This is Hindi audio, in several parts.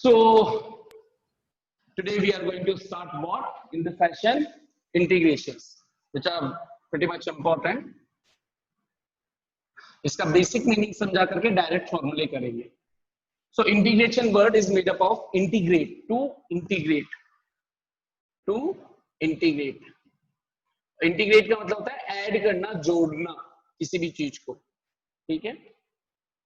So today we are going to start what in the session integrations, which are pretty much important. इसका बेसिक मीनिंग समझा करके डायरेक्ट फॉर्मूले करेंगे. So integration word is made up of integrate, to integrate. Integrate का मतलब होता है ऐड करना, जोड़ना किसी भी चीज को. ठीक है.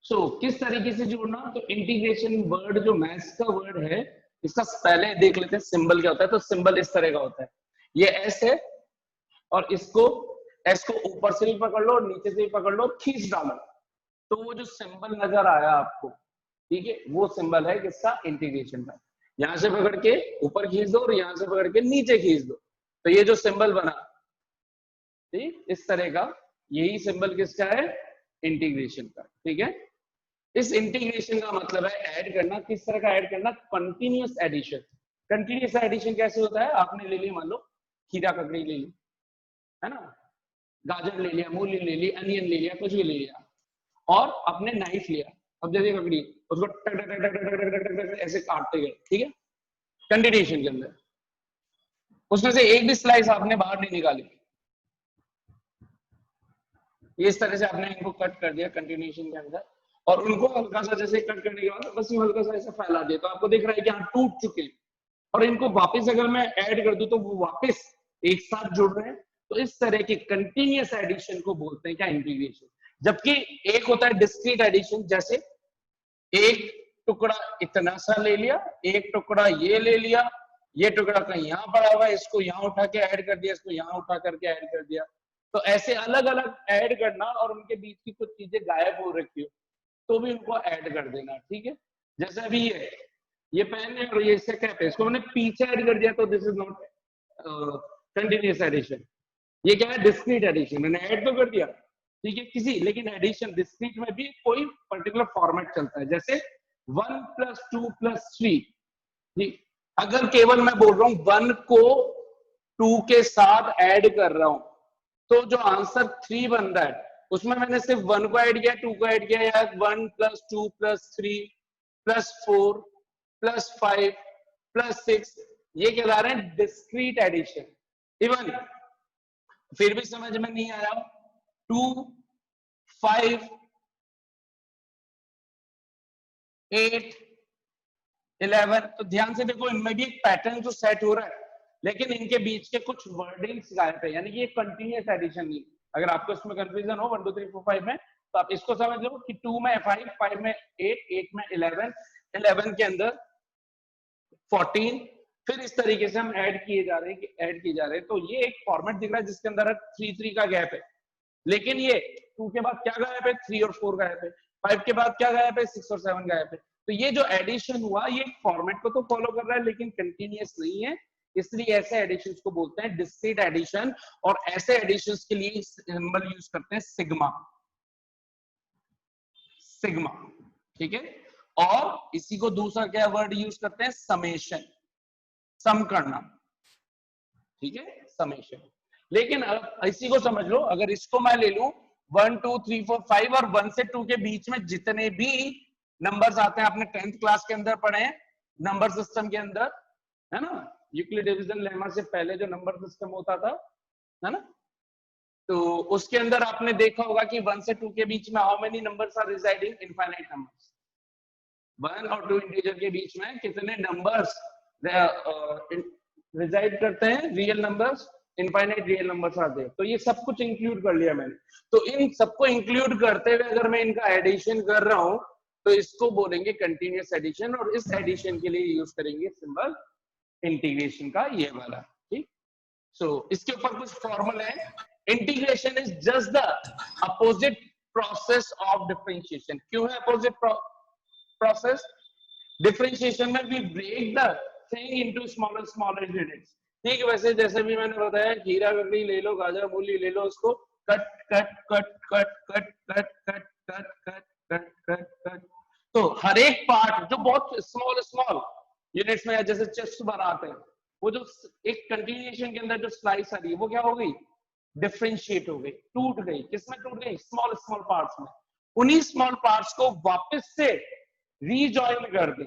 सो किस तरीके से जोड़ना, तो इंटीग्रेशन वर्ड जो मैथ्स का वर्ड है, इसका पहले देख लेते हैं सिंबल क्या होता है. तो सिंबल इस तरह का होता है, ये एस है और इसको एस को ऊपर से भी पकड़ लो और नीचे से भी पकड़ लो, खींच डालो, तो वो जो सिंबल नजर आया आपको, ठीक है, वो सिंबल है किसका, इंटीग्रेशन का. यहां से पकड़ के ऊपर खींच दो और यहां से पकड़ के नीचे खींच दो, तो ये जो सिंबल बना, ठीक, इस तरह का, यही सिंबल किसका है, इंटीग्रेशन का. ठीक है. इस इंटीग्रेशन का मतलब है ऐड करना. किस तरह का ऐड करना, कंटिन्यूअस एडिशन. कंटिन्यूअस एडिशन कैसे होता है, आपने ले ली, मान लो खीरा ककड़ी ले ली, है ना, गाजर ले लिया, मूली ले ली, अनियन ले लिया, कुछ भी ले लिया, और आपने नाइफ लिया. अब जैसे ककड़ी, उसको टक टक टक टक टक टक टक ऐसे काटते गए. ठीक है. कंटिन्यूएशन के अंदर उसमें से एक भी स्लाइस आपने बाहर नहीं निकाली, इस तरह से आपने इनको कट कर दिया कंटिन्यूएशन के अंदर, और उनको हल्का सा जैसे कट करने के बाद बस हल्का सा ऐसे फैला दिया, तो आपको दिख रहा है कि हाँ टूट चुके हैं. और इनको वापस अगर मैं ऐड कर दूं तो वो वापस एक साथ जुड़ रहे हैं. तो इस तरह की कंटिन्यूअस एडिशन को बोलते हैं क्या, इंटीग्रेशन. जबकि एक होता है डिस्क्रीट एडिशन, जैसे एक टुकड़ा इतना सा ले लिया, एक टुकड़ा ये ले लिया, ये टुकड़ा कहीं यहाँ पड़ा हुआ है, इसको यहाँ उठा के ऐड कर दिया, इसको यहाँ उठा करके ऐड कर दिया. तो ऐसे अलग अलग ऐड करना, और उनके बीच की कुछ चीजें गायब हो रखी हो तो भी उनको ऐड कर देना. ठीक है. जैसे अभी ये पेन है और ये इससे कैप है, इसको मैंने पीछे ऐड कर दिया, तो this is not continuous addition. ये क्या है, डिस्क्रीट एडिशन. मैंने ऐड तो कर दिया, ठीक है, किसी, लेकिन एडिशन डिस्क्रीट में भी कोई पर्टिकुलर फॉर्मेट चलता है. जैसे 1 + 2 + 3. अगर केवल मैं बोल रहा हूं 1 को 2 के साथ ऐड कर रहा हूं, तो जो आंसर 3 बन रहा है, उसमें मैंने सिर्फ 1 को ऐड किया, 2 को ऐड किया, या 1 + 2 + 3 + 4 + 5 + 6, ये कहला रहे हैं डिस्क्रीट एडिशन. इवन फिर भी समझ में नहीं आया, 2, 5, 8, 11, तो ध्यान से देखो, इनमें भी एक पैटर्न जो सेट हो रहा है, लेकिन इनके बीच के कुछ वर्डिंग्स गायब है, यानी कि ये कंटिन्यूअस एडिशन नहीं. अगर आपको इसमें कंफ्यूजन हो 1 2 3 4 5 में, तो आप इसको समझ लो कि 2 में 5, 5 में 8, 8 में 11, 11 के अंदर 14, फिर इस तरीके से हम ऐड किए जा रहे हैं. तो ये एक फॉर्मेट दिख रहा है जिसके अंदर 3 3 का गैप है, लेकिन ये 2 के बाद क्या गायब है, 3 और 4 गायब है. 5 के बाद क्या गायब है, 6 और 7 गायब है. तो ये जो एडिशन हुआ, ये फॉर्मेट को तो फॉलो कर रहा है, लेकिन कंटिन्यूअस नहीं है, इसलिए ऐसे एडिशंस को बोलते हैं डिस्क्रीट एडिशन. और ऐसे एडिशंस के लिए सिंबल यूज करते हैं सिग्मा. ठीक है. और इसी को दूसरा क्या वर्ड यूज करते हैं, समेशन, सम करना. ठीक है, समेशन. लेकिन अब इसी को समझ लो, अगर इसको मैं ले लूं 1 2 3 4 5 और 1 से 2 के बीच में जितने भी नंबर्स आते हैं, आपने 10th क्लास के अंदर पढ़े हैं नंबर सिस्टम के अंदर, है ना, यूक्लिड डिवीजन लेमा से पहले जो नंबर सिस्टम होता था, है ना, तो उसके अंदर आपने देखा होगा कि 1 से 2 के बीच में how many numbers are residing, infinite numbers. 1 और 2 इंटीजर के बीच में कितने नंबर्स रिजाइड करते हैं, real numbers, infinite real numbers आते हैं. तो ये सब कुछ इंक्लूड कर लिया मैंने. तो इन सबको इंक्लूड करते हुए अगर मैं इनका एडिशन कर रहा हूं, तो इसको बोलेंगे कंटिन्यूअस एडिशन, और इस एडिशन के लिए यूज करेंगे सिंबल इंटीग्रेशन का, ये वाला. ठीक. सो इसके ऊपर कुछ फॉर्मूला है. Integration is just the opposite process of differentiation. क्यों है अपोजिट प्रोसेस? डिफरेंशिएशन में we break the thing into smaller units. ठीक है. वैसे जैसे भी मैंने बताया, खीरा ककड़ी ले लो, गाजर मूली ले लो, उसको cut cut cut cut cut cut cut cut cut cut cut cut, तो हर एक पार्ट जो बहुत स्मॉल यूनिट्स में, जैसे चिप्स बनाते हैं, वो जो एक कंटिन्यूएशन के अंदर जो स्लाइस आ रही है, वो क्या हो गई, डिफरेंशिएट हो गई, टूट गई. किसमें टूट गई, स्मॉल पार्ट्स में. उन्हीं स्मॉल पार्ट्स को वापस से रीजॉइन कर दें,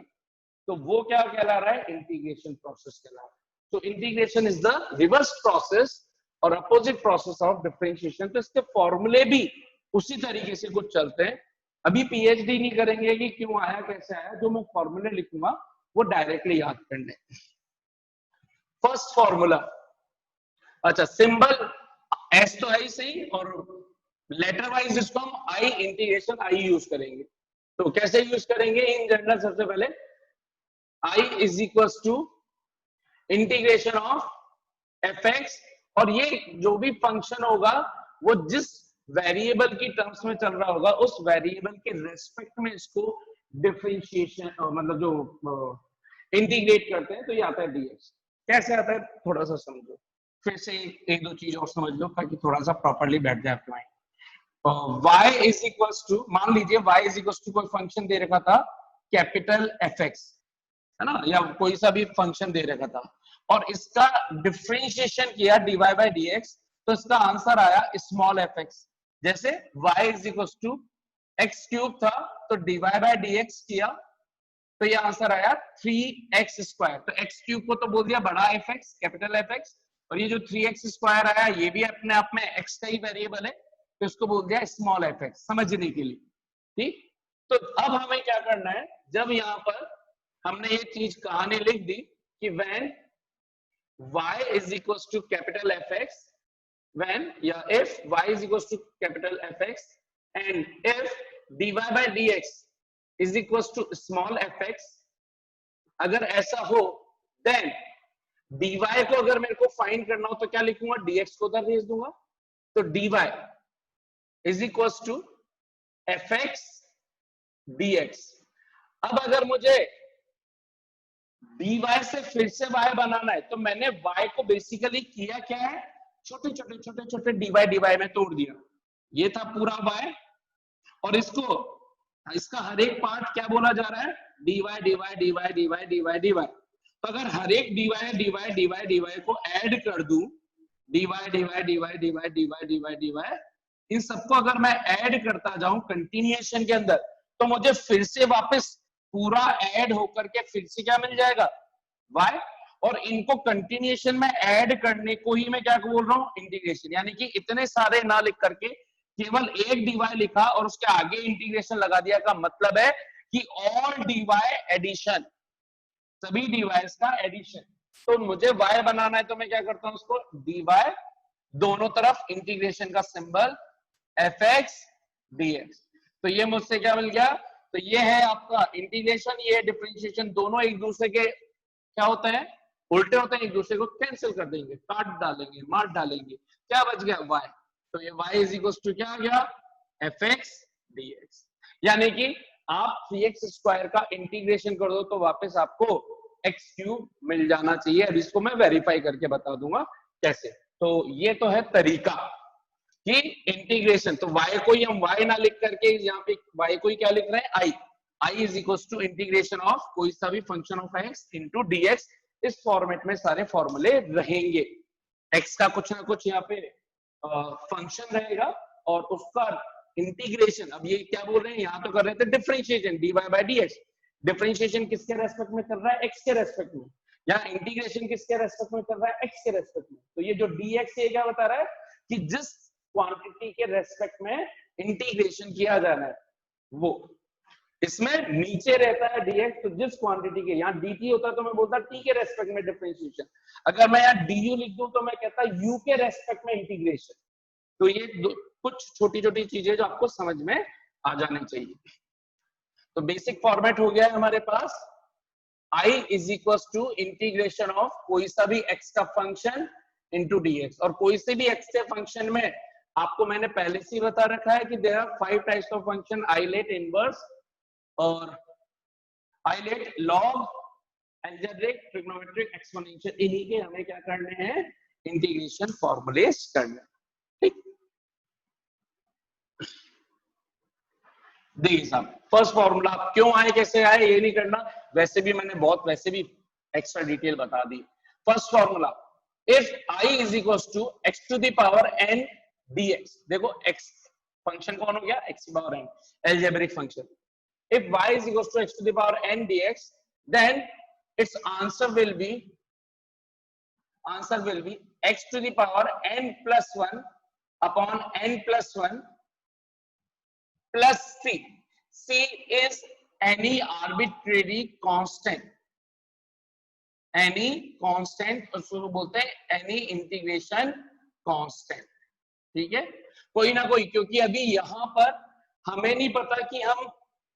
तो वो क्या कहला रहा है, इंटीग्रेशन प्रोसेस कहला रहा है। तो integration is the reverse process और अपोजिट प्रोसेस ऑफ डिफरेंशिएशन। तो इसके फॉर्मूले भी उसी तरीके से कुछ चलते हैं। अभी पीएचडी नहीं करेंगे कि क्यों आया कैसे आया, जो मैं फॉर्मूले लिखूंगा वो डायरेक्टली याद करने। फर्स्ट फॉर्मूला, अच्छा सिंबल एस तो है ही सही, और लेटर वाइज इसको हम आई इंटीग्रेशन आई यूज करेंगे। तो कैसे यूज करेंगे, इन जनरल सबसे पहले I is equal to integration of f x, और ये जो भी फंक्शन होगा वो जिस वेरिएबल की टर्म्स में चल रहा होगा उस वेरिएबल के रेस्पेक्ट में इसको डिफरेंशिएशन मतलब जो इंटीग्रेट करते हैं, तो ये आता है डीएक्स। कैसे आता है थोड़ा सा समझो, फिर से एक दो चीज और समझ लो ताकि थोड़ा सा प्रॉपर्ली बैठ जाए आपके mind. y is equal to, मान लीजिए y इज इक्वल टू कोई फंक्शन दे रखा था कैपिटल एफ एक्स, है ना, या कोई सा भी फंक्शन दे रखा था, और इसका डिफरेंशिएशन किया dy बाई dx, तो इसका आंसर आया स्मॉल एफ एक्स। जैसे y is equal to X cube था, तो dy बाई dx किया, तो ये आंसर आया 3x स्क्वायर। तो x क्यूब को तो बोल दिया बड़ा F x, capital F x, और ये जो 3x स्क्वायर आया ये भी अपने आप में x का ही वेरिएबल है, तो इसको बोल दिया स्मॉल एफ एक्स, समझने के लिए। ठीक, तो अब हमें क्या करना है, जब यहाँ पर हमने ये चीज कहानी लिख दी कि when y is equal to capital F x, when या if y is equal to capital F x and if dy by dx is equal to small F x, अगर ऐसा हो देन dy को अगर मेरे को फाइंड करना हो तो क्या लिखूंगा, dx को उधर भेज दूंगा, तो dy is equal to F X dx। अब अगर मुझे dy से फिर से y बनाना है, तो मैंने y को बेसिकली किया क्या है, छोटे छोटे छोटे छोटे dy में तोड़ दिया, ये था पूरा y, और इसका हर एक पार्ट क्या बोला जा रहा है, dy dy dy dy dy dy। तो अगर हर एक dy dy dy dy को ऐड कर दूं, dy dy dy dy dy dy dy, इन सबको अगर मैं ऐड करता जाऊं कंटिन्यूएशन के अंदर, तो मुझे फिर से वापस पूरा ऐड होकर के फिर से क्या मिल जाएगा, y। और इनको कंटिन्यूएशन में ऐड करने को ही मैं क्या बोल रहा हूं, इंटीग्रेशन। यानी कि इतने सारे ना लिख करके केवल एक dy लिखा और उसके आगे इंटीग्रेशन लगा दिया, का मतलब है कि ऑल dy एडिशन, सभी dy's का एडिशन। तो मुझे y बनाना है तो मैं क्या करता हूं, उसको dy दोनों तरफ इंटीग्रेशन का सिंबल एफ एक्स dx। तो ये मुझसे क्या मिल गया, तो ये है आपका इंटीग्रेशन, ये डिफरेंशिएशन, दोनों एक दूसरे के क्या होते हैं, उल्टे होते हैं, एक दूसरे को कैंसिल कर देंगे, काट डालेंगे, मार डालेंगे, क्या बच गया y। तो ये y इज इक्वल टू क्या आ गया, एफ एक्स dx। यानी कि आप 3x स्क्वायर का इंटीग्रेशन कर दो तो वापस आपको x क्यूब मिल जाना चाहिए। अब इसको मैं वेरीफाई करके बता दूंगा कैसे। तो ये तो है तरीका कि इंटीग्रेशन, तो y को ही हम y ना लिख करके यहाँ पे y को ही क्या लिख रहे हैं, i is equal to integration of कोई सा भी function of x into dx। इस फॉर्मेट में सारे फॉर्मूले रहेंगे, x का कुछ ना कुछ यहाँ पे फंक्शन रहेगा और उसका इंटीग्रेशन। अब ये क्या बोल रहे हैं, यहाँ तो कर रहे थे differentiation dy by dx, differentiation किसके रेस्पेक्ट में कर रहा है, x के रेस्पेक्ट में, यहाँ इंटीग्रेशन किसके रेस्पेक्ट में कर रहा है, x के रेस्पेक्ट में। तो ये जो dx ये क्या बता रहा है कि जिस क्वांटिटी के रेस्पेक्ट में इंटीग्रेशन किया जा रहा है वो, इसमें नीचे रहता है dx, तो जिस क्वांटिटी के, यहाँ dt होता तो मैं बोलता t के रेस्पेक्ट में डिफरेंशिएशन, अगर मैं यहाँ du लिख दूं तो मैं कहता u के रेस्पेक्ट में इंटीग्रेशन। तो ये कुछ छोटी छोटी चीजें जो आपको समझ में आ जानी चाहिए। तो बेसिक फॉर्मेट हो गया है हमारे पास, i is equal to integration of कोई सा भी x का फंक्शन इंटू dx। और कोई से भी x के फंक्शन में आपको मैंने पहले से ही बता रखा है कि there are 5 types of function, ILATE, inverse और ILATE, log, algebraic, trigonometric, exponential. इन्हीं के हमें क्या करने हैं, इंटीग्रेशन फॉर्मूलेस करने। ठीक, देखिए साहब, फर्स्ट फॉर्मूला क्यों आए कैसे आए ये नहीं करना, वैसे भी मैंने वैसे भी एक्स्ट्रा डिटेल बता दी। First formula, if i is equal to x to the power n dx। देखो x फंक्शन कौन हो गया, x की power n, algebraic function. If y is equal to x to the power n dx then its answer will be x to the power n plus 1 upon n plus 1 plus c. C is any arbitrary constant, any constant, उसको बोलते हैं any integration constant, ठीक है, कोई ना कोई, क्योंकि अभी यहाँ पर हमें नहीं पता कि हम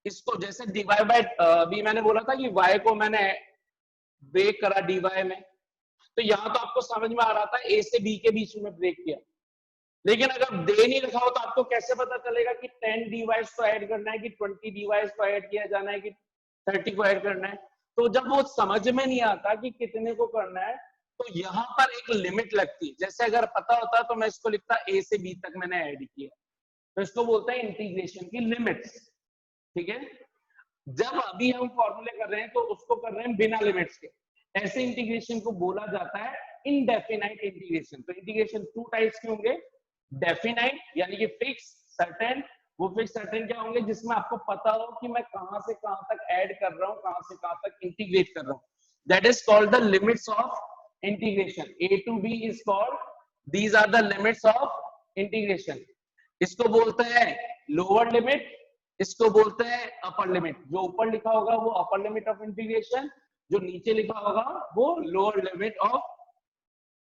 इसको जैसे dy बाय, अभी मैंने बोला था कि y को मैंने ब्रेक करा dy में, तो यहाँ तो आपको समझ में आ रहा था a से b के बीच में ब्रेक किया, लेकिन अगर दे नहीं रखा हो तो आपको कैसे पता चलेगा कि 10 dy को ऐड करना है कि 20 dy को ऐड किया जाना है कि 30 को ऐड करना है, तो जब वो समझ में नहीं आता कि कितने को करना है, तो यहाँ पर एक लिमिट लगती है। जैसे अगर पता होता तो मैं इसको लिखता a से b तक मैंने ऐड किया, तो इसको बोलते हैं इंटीग्रेशन की लिमिट्स, ठीक है। जब अभी हम फॉर्मूले कर रहे हैं तो उसको कर रहे हैं बिना लिमिट्स के, ऐसे इंटीग्रेशन को बोला जाता है इनडेफिनाइट इंटीग्रेशन। तो इंटीग्रेशन टू टाइप्स के होंगे, डेफिनाइट यानी कि फिक्स, सर्टेन। वो फिक्स सर्टेन क्या होंगे, जिसमें आपको पता हो कि मैं कहां से कहां तक ऐड कर रहा हूं, कहां से कहां तक इंटीग्रेट कर रहा हूं, that is called the limits of integration. a to b is called, these are the limits of integration. इसको बोलते हैं लोअर लिमिट, इसको बोलते हैं अपर लिमिट। जो ऊपर लिखा होगा वो अपर लिमिट ऑफ इंटीग्रेशन, जो नीचे लिखा होगा वो लोअर लिमिट ऑफ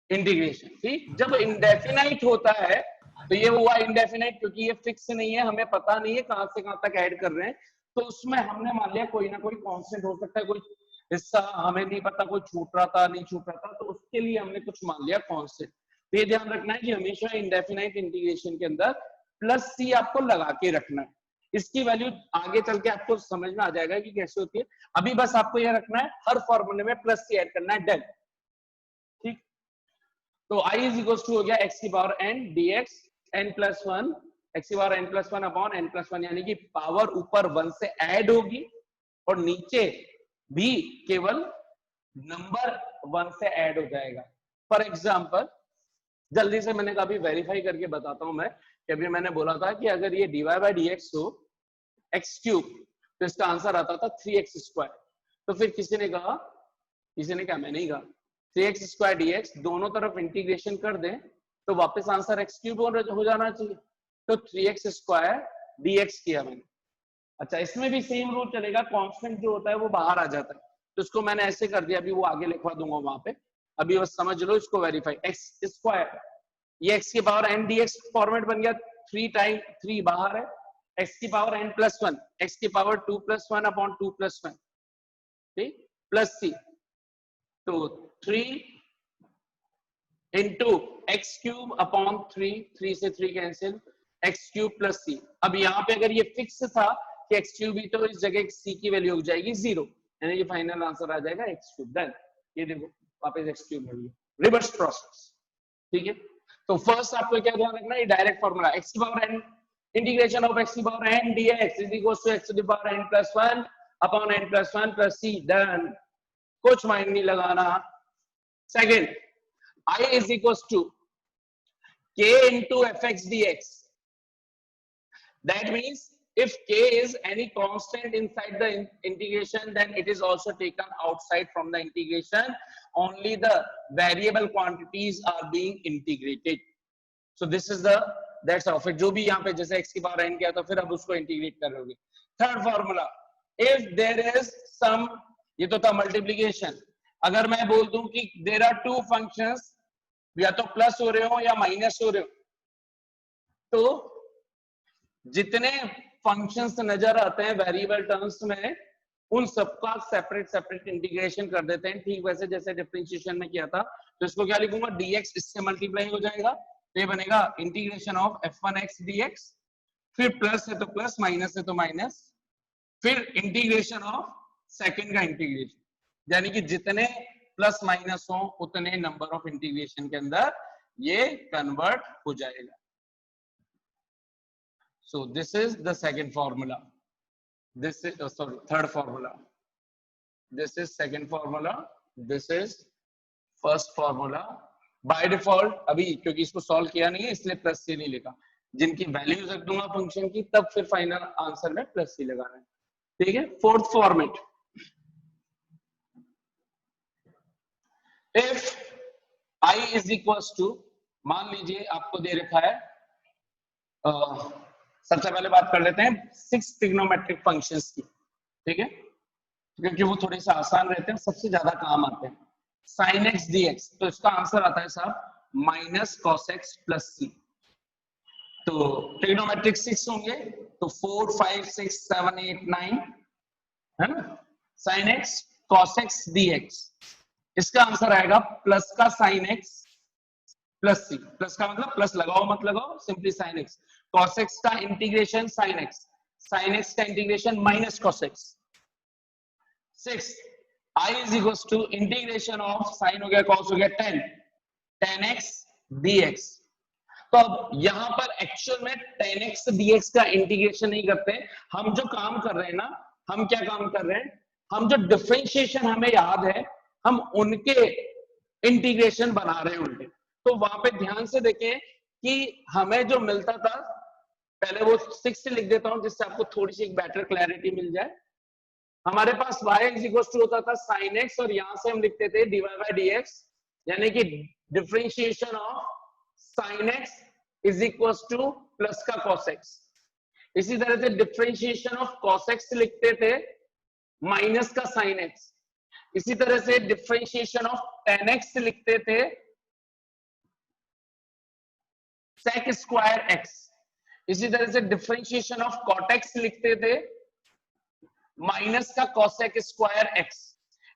इंटीग्रेशन, ठीक। जब इंडेफिनाइट होता है तो ये हुआ इंडेफिनाइट, क्योंकि ये फिक्स नहीं है, हमें पता नहीं है कहां से कहां तक ऐड कर रहे हैं, तो उसमें हमने मान लिया कोई ना कोई कांस्टेंट हो सकता है, कोई हिस्सा हमें नहीं पता, कोई छूट रहा था नहीं छूट रहा था, तो उसके लिए हमने कुछ मान लिया कांस्टेंट। तो ये ध्यान रखना है कि हमेशा इंडेफिनाइट इंटीग्रेशन के अंदर प्लस सी आपको लगा के रखना है। इसकी वैल्यू आगे चल के आपको समझ में आ जाएगा कि कैसे होती है, अभी बस आपको यह रखना है हर फॉर्मूले में प्लस सी ऐड करना है, डन, ठीक। तो i इज इक्वल टू हो गया x की power n dx n plus 1, x की power n plus 1 upon n plus 1, यानी कि पावर ऊपर 1 से ऐड होगी और नीचे भी केवल नंबर 1 से ऐड हो जाएगा। फॉर एग्जांपल, जल्दी से मैंने कहा वेरीफाई करके बताता हूं मैं, कि अभी मैंने बोला था कि अगर ये dy बाय dx हो x क्यूब, तो इसका आंसर आता था 3x स्क्वायर। तो फिर किसी ने कहा, मैंने ही कहा 3x स्क्वायर dx दोनों तरफ इंटीग्रेशन कर दें तो वापस आंसर x क्यूब हो जाना चाहिए, तो 3x स्क्वायर dx किया मैंने। अच्छा, इसमें भी सेम रूल चलेगा, कांस्टेंट जो होता है वो बाहर आ जाता है, तो इसको मैंने ऐसे कर दिया, अभी वो आगे लिखवा दूंगा वहां पे, अभी बस समझ लो इसको वेरीफाई। x स्क्वायर, ये x की पावर n dx फॉर्मेट बन गया, 3 टाइम 3 बाहर है, x की पावर n प्लस 1, x की पावर 2 प्लस 1 अपॉन 2 प्लस 1, ठीक, प्लस c, तो 3 इंटू एक्स क्यूब अपॉन 3 से 3 कैंसिल, एक्स क्यूब प्लस सी। अब यहाँ पे अगर ये फिक्स था कि एक्स क्यूब ही, तो इस जगह सी की वैल्यू हो जाएगी 0, यानी कि फाइनल आंसर आ जाएगा एक्स क्यूब। डन, ये देखो वापस एक्स क्यूब मिल गया, रिवर्स प्रोसेस, ठीक है। तो फर्स्ट आपको क्या ध्यान रखना है, डायरेक्ट फॉर्मूला एक्स की power n integration of x की power n dx is equal to x to the power n plus 1 upon n plus 1 plus c। Done, कुछ माइंड नहीं लगाना। Second, I is equals to k into fx dx. That means if k is any constant inside the integration, then it is also taken outside from the integration. Only the variable quantities are being integrated. So this is the, that's how. फिर जो भी यहाँ पे जैसे x की पावर n किया तो फिर अब उसको इंटीग्रेट करोगे। Third formula, if there is some, ये तो था मल्टीप्लीकेशन, अगर मैं बोल दूं कि there are two functions, या तो प्लस हो रहे हो या माइनस हो रहे हो, तो जितने फंक्शंस नजर आते हैं वेरिएबल टर्म्स में, उन सबका सेपरेट सेपरेट इंटीग्रेशन कर देते हैं, ठीक वैसे जैसे डिफरेंशिएशन में किया था। तो इसको क्या लिखूंगा, dx इससे मल्टीप्लाई हो जाएगा, तो ये बनेगा इंटीग्रेशन ऑफ f1x dx, फिर प्लस है तो प्लस, माइनस है तो माइनस, फिर इंटीग्रेशन ऑफ सेकंड का इंटीग्रेशन, यानी कि जितने प्लस माइनस हो उतने नंबर ऑफ इंटीग्रेशन के अंदर ये कन्वर्ट हो जाएगा। So this is the second formula, this is sorry third formula, this is second formula, this is first formula. By default अभी क्योंकि इसको सॉल्व किया नहीं है इसलिए प्लस सी नहीं लिखा, जिनकी वैल्यूज रख दूंगा फंक्शन की तब फिर फाइनल आंसर में प्लस सी लगाना है, ठीक है। Fourth format, if i is equals to, मान लीजिए आपको दे रखा है, सबसे पहले बात कर लेते हैं 6 ट्रिग्नोमेट्रिक फंक्शंस की, ठीक है, क्योंकि वो थोड़े से आसान रहते हैं, सबसे ज्यादा काम आते हैं। sin x dx, तो इसका आंसर आता है साहब minus cos x plus c। तो ट्रिग्नोमेट्रिक 6 होंगे तो 4 5 6 7 8 9 है ना, sin x cos x dx, इसका आंसर आएगा प्लस का sin x plus C. Plus का मतलब प्लस लगाओ मत लगाओ, simply sin x, cos x का इंटीग्रेशन sin x का integration minus cos x। 6 i is equal to integration of sin हो गया cos हो गया tan x dx। तो अब यहां पर एक्चुअल में tan x dx का इंटीग्रेशन नहीं करते, हम जो काम कर रहे हैं ना, हम क्या काम कर रहे हैं, हम जो डिफरेंशिएशन हमें याद है, हम उनके इंटीग्रेशन बना रहे हैं उल्टे। तो वहां पे ध्यान से देखें कि हमें जो मिलता था, पहले वो 6 से लिख देता हूं जिससे आपको थोड़ी सी एक बेटर क्लैरिटी मिल जाए। हमारे पास y इज इक्वल टू होता था sin x, और यहां से हम लिखते थे dy by dx, यानी कि differentiation of sin x is equal two plus का cos x। इसी तरह से डिफरेंशिएशन ऑफ cos x लिखते थे माइनस का sin x। इसी तरह से डिफरेंशिएशन ऑफ tan x लिखते थे sec स्क्वायर x। इसी तरह से डिफरेंशिएशन ऑफ cot x लिखते थे माइनस का cosec स्क्वायर x।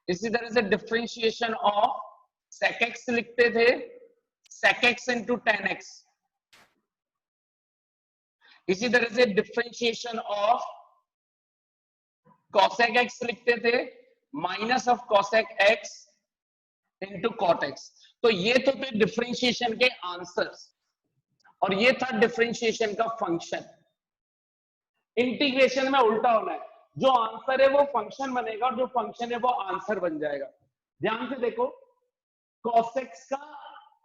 इसी तरह से डिफरेंशिएशन ऑफ sec x लिखते थे sec x into tan x। इसी तरह से डिफरेंशिएशन ऑफ cosec x लिखते थे minus of cosec x into cot x। तो ये तो थे डिफरेंशिएशन के आंसर्स, और ये था डिफरेंशिएशन का फंक्शन। इंटीग्रेशन में उल्टा होना है, जो आंसर है वो फंक्शन बनेगा और जो फंक्शन है वो आंसर बन जाएगा। ध्यान से देखो, cos x का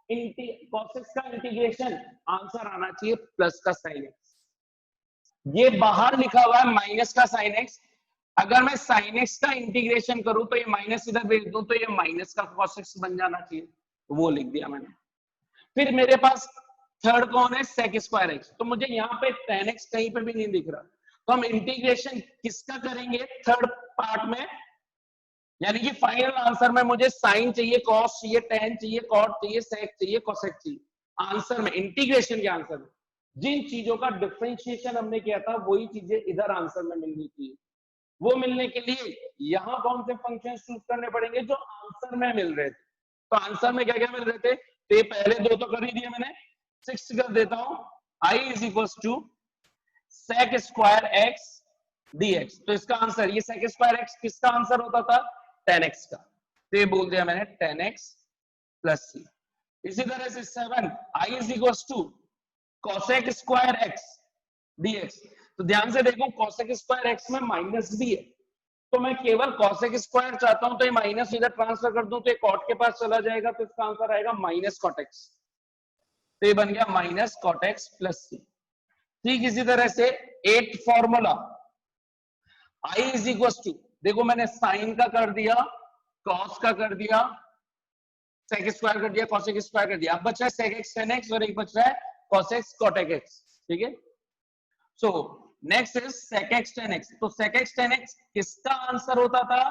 इंटीग्रेशन आंसर आना चाहिए प्लस का sin x। ये बाहर लिखा हुआ है माइनस का sin x, अगर मैं sin x का इंटीग्रेशन करूं तो ये माइनस इधर भेज दूं तो ये माइनस का cos x बन जाना चाहिए, तो वो लिख दिया मैंने। फिर मेरे पास थर्ड कौन है, sec स्क्वायर x, तो मुझे यहाँ पे tan x कहीं पे भी नहीं दिख रहा, तो हम इंटीग्रेशन किसका करेंगे थर्ड पार्ट में, यानी कि फाइनल आंसर में मुझे साइन चाहिए, कॉस चाहिए, tan चाहिए, कॉट चाहिए, सेक चाहिए, कोसेक चाहिए। आंसर में, इंटीग्रेशन के आंसर में जिन चीजों का डिफरेंशिएशन हमने किया था वही चीजें इधर आंसर में मिलनी चाहिए। वो मिलने के लिए यहाँ कौन से फंक्शन चूज करने पड़ेंगे जो आंसर में मिल रहे थे। तो आंसर में क्या क्या मिल रहे थे, तो ये पहले दो तो कर ही दिए मैंने, 6 कर देता हूं, i is equal to sec square x dx। तो इसका आंसर, ये sec स्क्वायर x किसका आंसर होता था, tan x का, तो ये बोल दिया मैंने tan x प्लस c। इसी तरह से 7 i is equal to cosec square x dx। तो ध्यान से देखो cosec स्क्वायर x में माइनस भी है, तो मैं केवल cosec स्क्वायर चाहता हूं तो ये माइनस इधर ट्रांसफर कर दूं तो ये cot के पास चला जाएगा, तो इसका आंसर आएगा माइनस cot x। तो ये बन गया minus cot x plus c। ठीक इसी तरह से 8 formula i is equal to, देखो मैंने साइन का कर दिया, कॉस का कर दिया, सेक स्क्वायर कर दिया, कॉसेक स्क्वायर कर दिया, अब बचा है सेक एक्स tan x और एक बच रहा है cos x cot x। ठीक है, so next is sec x tan x। तो sec x tan x किसका आंसर होता था,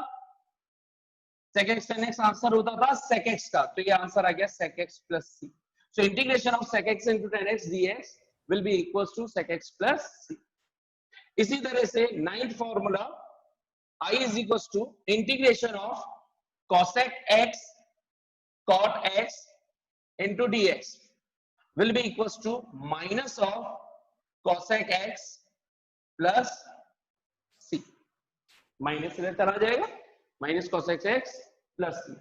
sec x tan x answer होता था sec x का, तो ये आंसर आ गया sec x plus c। So integration of sec x into tan x dx will be equals to sec x plus c। इसी तरह से 9th formula i is equals to integration of cosec x cot x into dx will be equals to minus of cosec x plus c। Minus इधर चला जाएगा, minus cosec x plus c।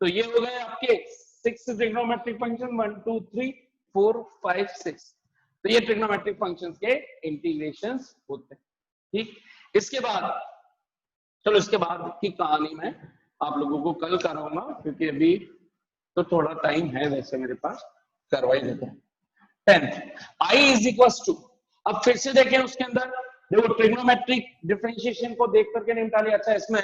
तो ये हो गए आपके 6 ट्रिग्नोमेट्रिक फंक्शन, 1 2 3 4 5 6। तो ये ट्रिग्नोमेट्रिक फंक्शंस के इंटीग्रेशंस होते हैं। ठीक, इसके बाद चलो इसके बाद की कहानी मैं आप लोगों को कल कराऊंगा, क्योंकि अभी तो थोड़ा टाइम है वैसे मेरे पास, करवा ही देते हैं। 10th i is equal to, अब फिर से देखें उसके अंदर, देखो ट्रिग्नोमेट्रिक डिफरेंशिएशन को देख करके निपटा लिया। अच्छा इसमें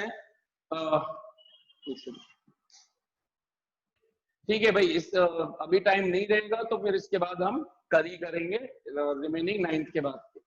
ठीक है भाई, इस अभी टाइम नहीं रहेगा तो फिर इसके बाद हम कल ही करेंगे, रिमेनिंग 9th के बाद।